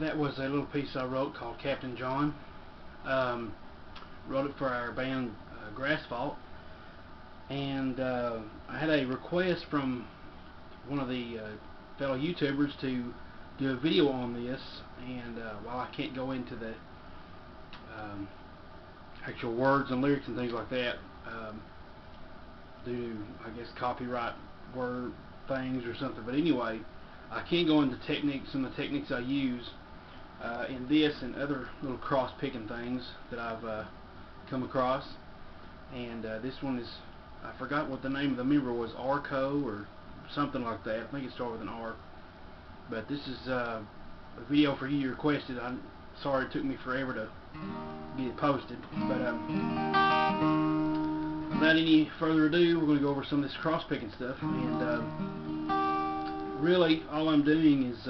that was a little piece I wrote called Captain John. Wrote it for our band Grassfault, and I had a request from one of the fellow YouTubers to do a video on this, and while I can't go into the actual words and lyrics and things like that, due to, I guess, copyright word things or something, but anyway, I can go into techniques, some of the techniques I use in this and other little cross-picking things that I've come across. And this one is, I forgot what the name of the member was, Arco or something like that. I think it started with an R. But this is a video for you requested. I'm sorry it took me forever to get it posted. But without any further ado, we're going to go over some of this cross-picking stuff. And really, all I'm doing is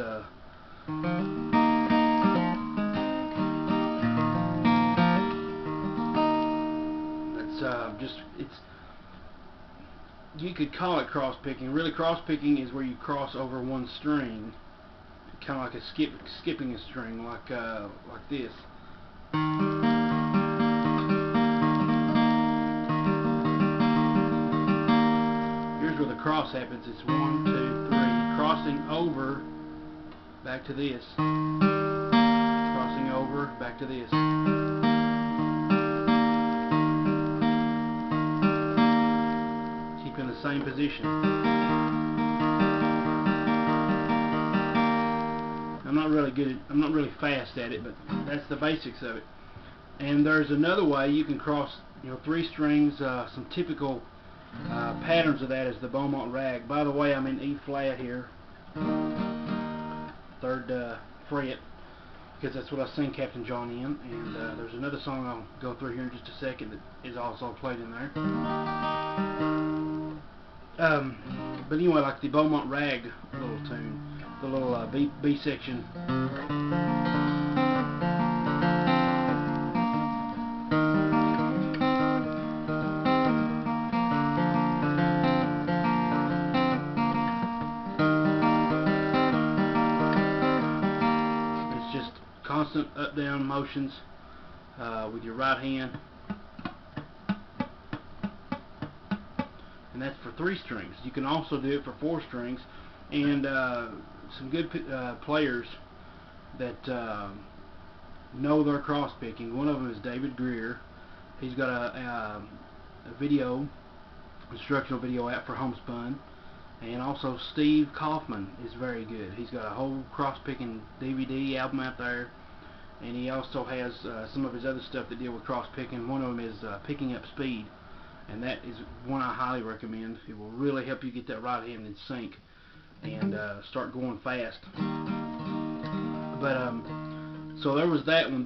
you could call it cross-picking. Really, cross-picking is where you cross over one string, kind of like a skipping a string, like this. Here's where the cross happens. It's 1, 2, 3, crossing over, back to this, crossing over, back to this. In the same position. I'm not really fast at it, but that's the basics of it. And there's another way you can cross, 3 strings. Some typical patterns of that is the Beaumont rag. By the way, I'm in E flat here, 3rd fret, because that's what I sing Captain John in. And there's another song I'll go through here in just a second that is also played in there. But anyway, like the Beaumont rag little tune, the little B section. It's just constant up-down motions with your right hand. And that's for 3 strings. You can also do it for 4 strings, and some good players that know their cross picking. One of them is David Greer. He's got a video, instructional video out for Homespun, and also Steve Kaufman is very good. He's got a whole cross picking DVD album out there, and he also has some of his other stuff that deal with cross picking. One of them is Picking Up Speed. And that is one I highly recommend. It will really help you get that right hand in sync and start going fast. But so there was that one.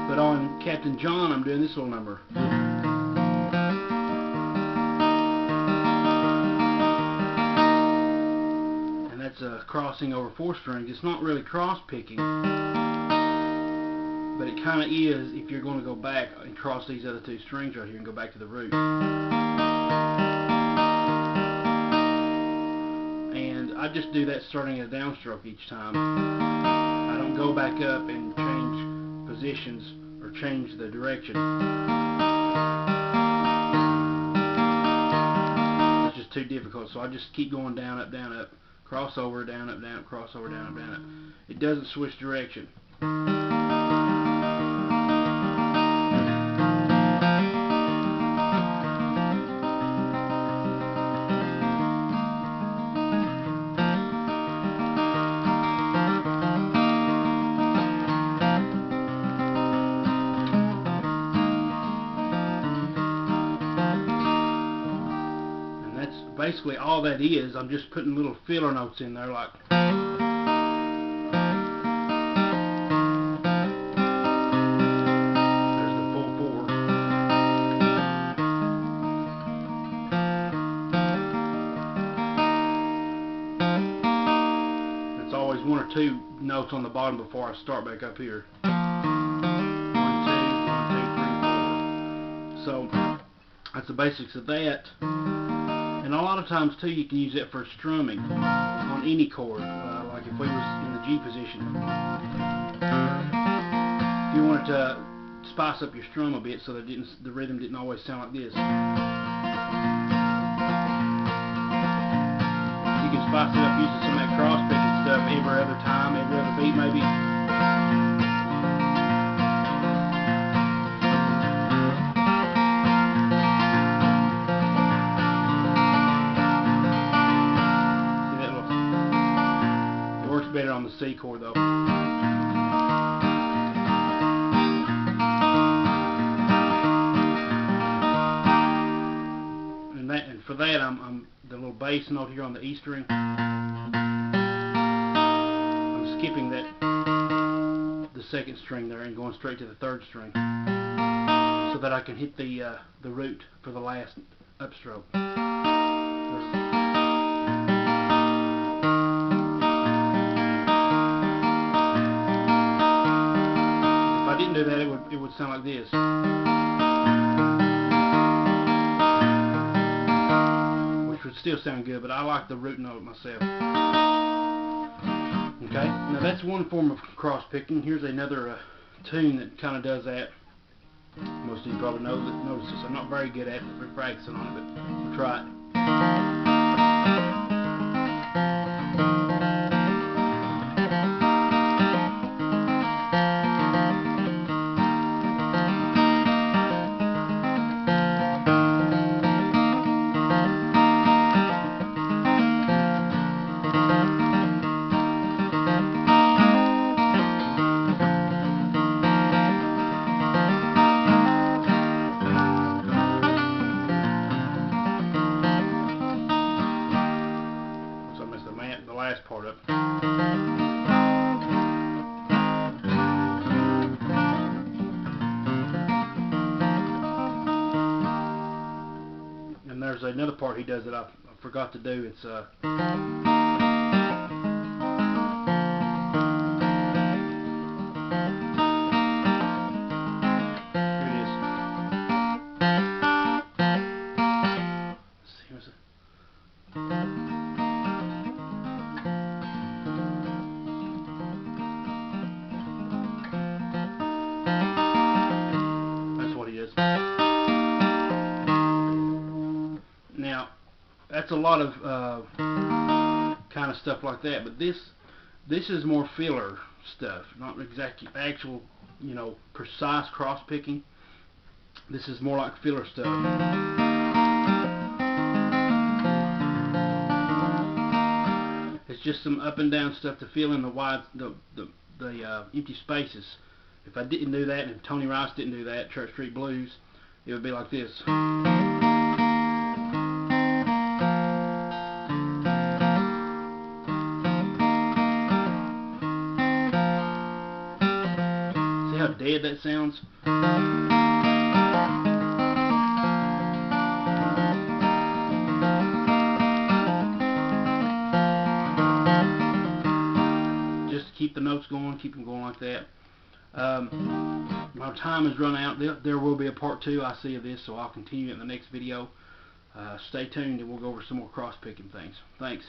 But on Captain John, I'm doing this little number. And that's crossing over 4 strings. It's not really cross picking, but it kind of is if you're going to go back and cross these other 2 strings right here and go back to the root. And I just do that starting at a downstroke each time. I don't go back up and change positions or change the direction. It's just too difficult, so I just keep going down, up, crossover, down, up, crossover, down, up. It doesn't switch direction. Basically all that is, I'm just putting little filler notes in there, like there's the full 4. It's always 1 or 2 notes on the bottom before I start back up here. 1, 2, 1, 2, 3, 4. So that's the basics of that. And a lot of times too, you can use that for strumming on any chord. Like if we was in the G position. If you wanted to spice up your strum a bit so that the rhythm didn't always sound like this, you can spice it up using some of that cross-picking stuff every other time, every other beat maybe. Better on the C chord though. And for that I'm the little bass note here on the E string. I'm skipping the second string there and going straight to the third string so that I can hit the root for the last upstroke. Do that, it would sound like this, which would still sound good, but I like the root note myself. Okay, now that's one form of cross picking. Here's another tune that kind of does that. Most of you probably notice this. I'm not very good at it, we're practicing on it, but we'll try it. The last part up. And there's another part he does that I forgot to do. It's here it is. Let's see, what's it? Now, that's a lot of kind of stuff like that, but this is more filler stuff, not exactly actual, you know, precise cross picking. This is more like filler stuff. It's just some up and down stuff to fill in the empty spaces. If I didn't do that, and if Tony Rice didn't do that, Church Street Blues, it would be like this. See how dead that sounds? Just keep the notes going, keep them going like that. My time has run out. There will be a part 2 I see of this, so I'll continue it in the next video. Stay tuned and we'll go over some more cross picking things. Thanks.